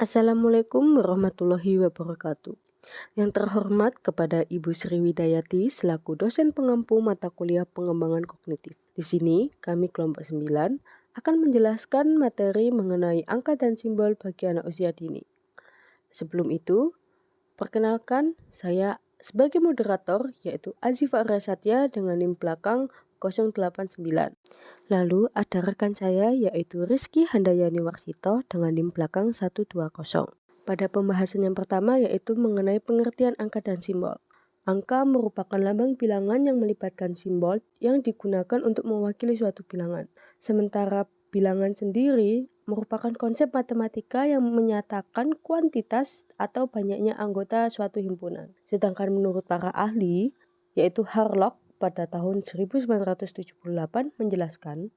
Assalamualaikum warahmatullahi wabarakatuh. Yang terhormat kepada Ibu Sri Widayati selaku dosen pengampu mata kuliah pengembangan kognitif. Di sini kami kelompok 9 akan menjelaskan materi mengenai angka dan simbol bagi anak usia dini. Sebelum itu, perkenalkan saya sebagai moderator yaitu Azifa Arasatya dengan NIM belakang 089. Lalu ada rekan saya yaitu Rizky Handayani Warsito dengan NIM belakang 120. Pada pembahasan yang pertama yaitu mengenai pengertian angka dan simbol. Angka merupakan lambang bilangan yang melibatkan simbol yang digunakan untuk mewakili suatu bilangan. Sementara bilangan sendiri merupakan konsep matematika yang menyatakan kuantitas atau banyaknya anggota suatu himpunan. Sedangkan menurut para ahli, yaitu Harlock pada tahun 1978 menjelaskan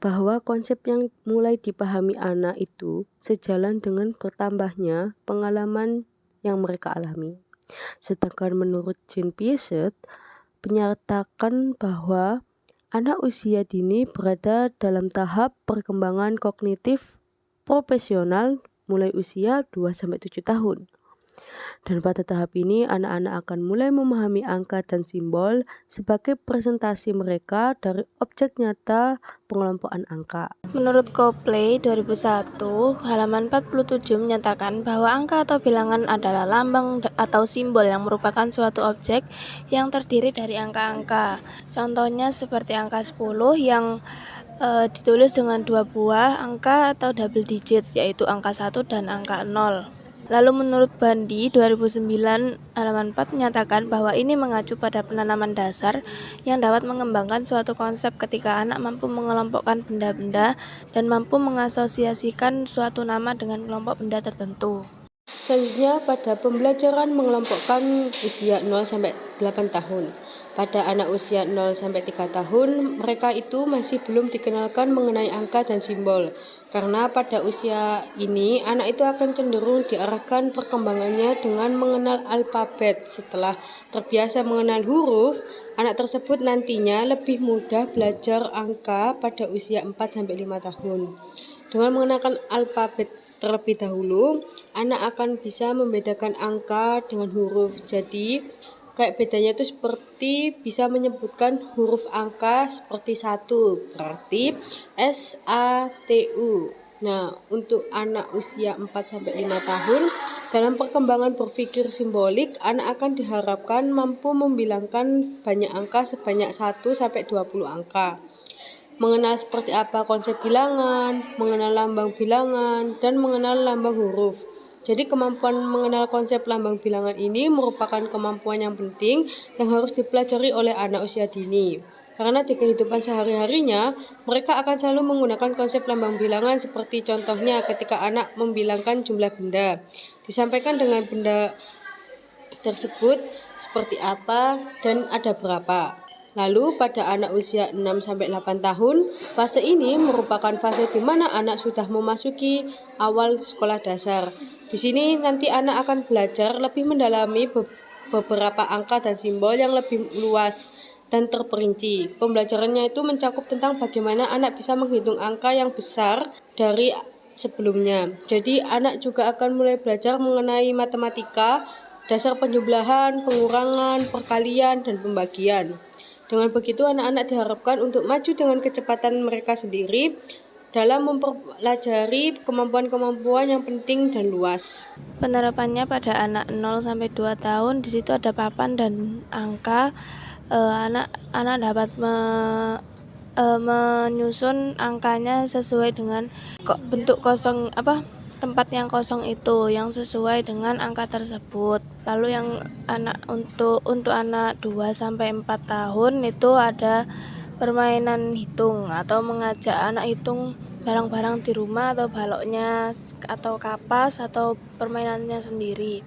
bahwa konsep yang mulai dipahami anak itu sejalan dengan bertambahnya pengalaman yang mereka alami. Sedangkan menurut Jean Piaget menyatakan bahwa anak usia dini berada dalam tahap perkembangan kognitif profesional mulai usia 2-7 tahun. Dan pada tahap ini anak-anak akan mulai memahami angka dan simbol sebagai presentasi mereka dari objek nyata pengelompokan angka. Menurut Copley 2001, halaman 47 menyatakan bahwa angka atau bilangan adalah lambang atau simbol yang merupakan suatu objek yang terdiri dari angka-angka. Contohnya seperti angka 10 yang ditulis dengan dua buah angka atau double digits, yaitu angka 1 dan angka 0. Lalu menurut Bandi 2009 halaman 4 menyatakan bahwa ini mengacu pada penanaman dasar yang dapat mengembangkan suatu konsep ketika anak mampu mengelompokkan benda-benda dan mampu mengasosiasikan suatu nama dengan kelompok benda tertentu. Selanjutnya pada pembelajaran mengelompokkan usia 0-8 tahun. Pada anak usia 0-3 tahun, mereka itu masih belum dikenalkan mengenai angka dan simbol. Karena pada usia ini, anak itu akan cenderung diarahkan perkembangannya dengan mengenal alfabet. Setelah terbiasa mengenal huruf, anak tersebut nantinya lebih mudah belajar angka pada usia 4-5 tahun. Dengan mengenalkan alfabet terlebih dahulu, anak akan bisa membedakan angka dengan huruf. Jadi, kayak bedanya itu seperti bisa menyebutkan huruf angka seperti 1, berarti SATU. Nah, untuk anak usia 4-5 tahun, dalam perkembangan berpikir simbolik, anak akan diharapkan mampu membilangkan banyak angka sebanyak 1-20 angka. Mengenal seperti apa konsep bilangan, mengenal lambang bilangan, dan mengenal lambang huruf. Jadi kemampuan mengenal konsep lambang bilangan ini merupakan kemampuan yang penting yang harus dipelajari oleh anak usia dini. Karena di kehidupan sehari-harinya, mereka akan selalu menggunakan konsep lambang bilangan seperti contohnya ketika anak membilangkan jumlah benda. Disampaikan dengan benda tersebut seperti apa dan ada berapa. Lalu pada anak usia 6-8 tahun, fase ini merupakan fase di mana anak sudah memasuki awal sekolah dasar. Di sini nanti anak akan belajar lebih mendalami beberapa angka dan simbol yang lebih luas dan terperinci. Pembelajarannya itu mencakup tentang bagaimana anak bisa menghitung angka yang besar dari sebelumnya. Jadi anak juga akan mulai belajar mengenai matematika, dasar penjumlahan, pengurangan, perkalian, dan pembagian. Dengan begitu anak-anak diharapkan untuk maju dengan kecepatan mereka sendiri dalam mempelajari kemampuan-kemampuan yang penting dan luas. Penerapannya pada anak 0-2 tahun, di situ ada papan dan angka. Anak dapat menyusun angkanya sesuai dengan bentuk kosong tempat yang kosong itu yang sesuai dengan angka tersebut. Lalu yang untuk anak 2-4 tahun itu ada permainan hitung atau mengajak anak hitung barang-barang di rumah atau baloknya atau kapas atau permainannya sendiri.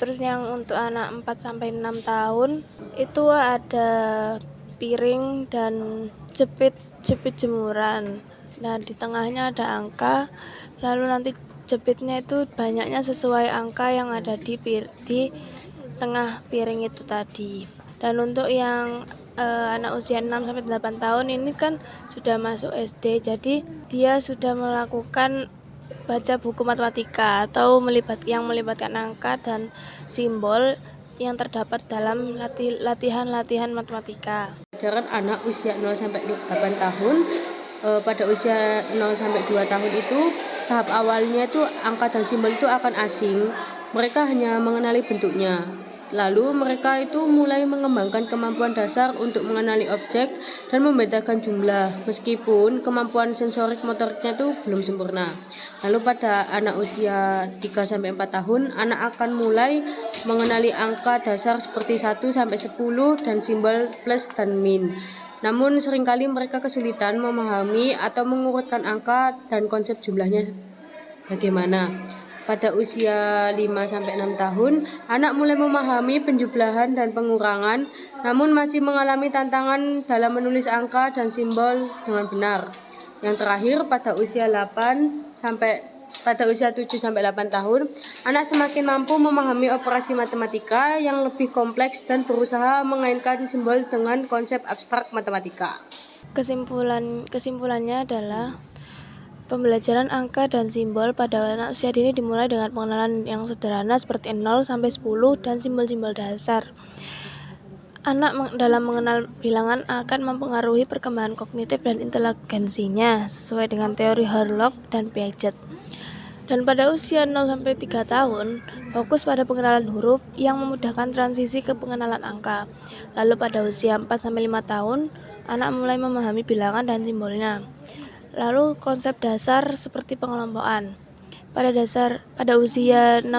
Terus yang untuk anak 4-6 tahun itu ada piring dan jepit jemuran. Nah, di tengahnya ada angka, lalu nanti jepitnya itu banyaknya sesuai angka yang ada di tengah piring itu tadi. Dan untuk yang anak usia 6-8 tahun ini kan sudah masuk SD, jadi dia sudah melakukan baca buku matematika atau yang melibatkan angka dan simbol yang terdapat dalam latihan-latihan matematika. Pelajaran anak usia 0 sampai 8 tahun, pada usia 0 sampai 2 tahun itu tahap awalnya itu angka dan simbol itu akan asing. Mereka hanya mengenali bentuknya. Lalu mereka itu mulai mengembangkan kemampuan dasar untuk mengenali objek dan membedakan jumlah, meskipun kemampuan sensorik motoriknya itu belum sempurna. Lalu pada anak usia 3 sampai 4 tahun, anak akan mulai mengenali angka dasar seperti 1 sampai 10 dan simbol plus dan min. Namun seringkali mereka kesulitan memahami atau mengurutkan angka dan konsep jumlahnya bagaimana. Pada usia 5 sampai 6 tahun, anak mulai memahami penjumlahan dan pengurangan, namun masih mengalami tantangan dalam menulis angka dan simbol dengan benar. Yang terakhir pada usia 7 sampai 8 tahun, anak semakin mampu memahami operasi matematika yang lebih kompleks dan berusaha mengaitkan simbol dengan konsep abstrak matematika. Kesimpulannya adalah pembelajaran angka dan simbol pada anak usia dini dimulai dengan pengenalan yang sederhana seperti 0 sampai 10 dan simbol-simbol dasar. Anak dalam mengenal bilangan akan mempengaruhi perkembangan kognitif dan inteligensinya sesuai dengan teori Harlock dan Piaget. Dan pada usia 0 sampai 3 tahun, fokus pada pengenalan huruf yang memudahkan transisi ke pengenalan angka. Lalu pada usia 4 sampai 5 tahun, anak mulai memahami bilangan dan simbolnya. Lalu konsep dasar seperti pengelompokan. Pada usia 6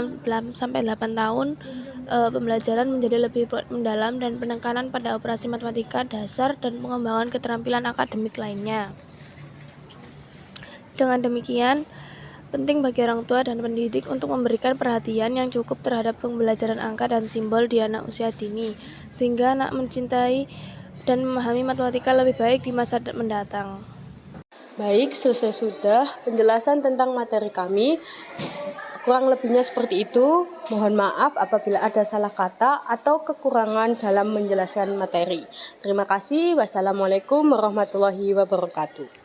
sampai 8 tahun, pembelajaran menjadi lebih mendalam dan penekanan pada operasi matematika dasar dan pengembangan keterampilan akademik lainnya. Dengan demikian, penting bagi orang tua dan pendidik untuk memberikan perhatian yang cukup terhadap pembelajaran angka dan simbol di anak usia dini, sehingga anak mencintai dan memahami matematika lebih baik di masa mendatang. Baik, selesai sudah penjelasan tentang materi kami. Kurang lebihnya seperti itu. Mohon maaf apabila ada salah kata atau kekurangan dalam menjelaskan materi. Terima kasih. Wassalamualaikum warahmatullahi wabarakatuh.